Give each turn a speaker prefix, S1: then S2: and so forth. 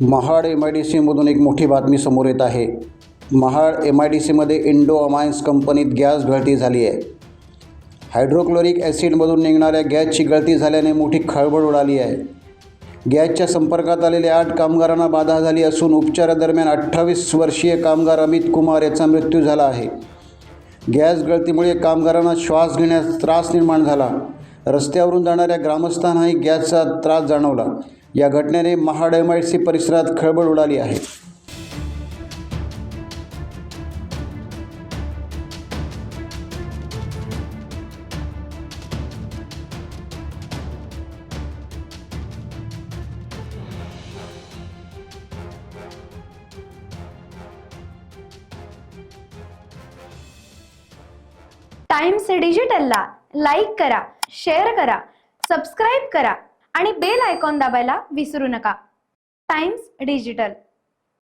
S1: महाड MIDCमधून एक मोठी बातमी समोर येत आहे। महाड MIDCमध्ये इंडो अमायन्स कंपनीत गॅस गळती झाली आहे। हायड्रोक्लोरिक ॲसिडमधून निघणाऱ्या गॅसची गळती झाल्याने मोठी खळबळ उडाली आहे। गॅसच्या संपर्कात आलेल्या 8 कामगारांना बाधा झाली असून उपचारादरम्यान 28 वर्षीय कामगार अमित कुमार याचा मृत्यू झाला आहे। गॅस गळतीमुळे कामगारांना श्वास घेण्यास त्रास निर्माण झाला। रस्त्यावरून जाणाऱ्या ग्रामस्थांनाही गॅसचा त्रास जाणवला। या घटनेने महाड MIDC परिसरात खळबळ उडाली आहे।
S2: टाइम्स डिजिटलला लाईक करा, शेअर करा, सबस्क्राईब करा आणि बेल आयकॉन दाबायला विसरू नका। Times digital.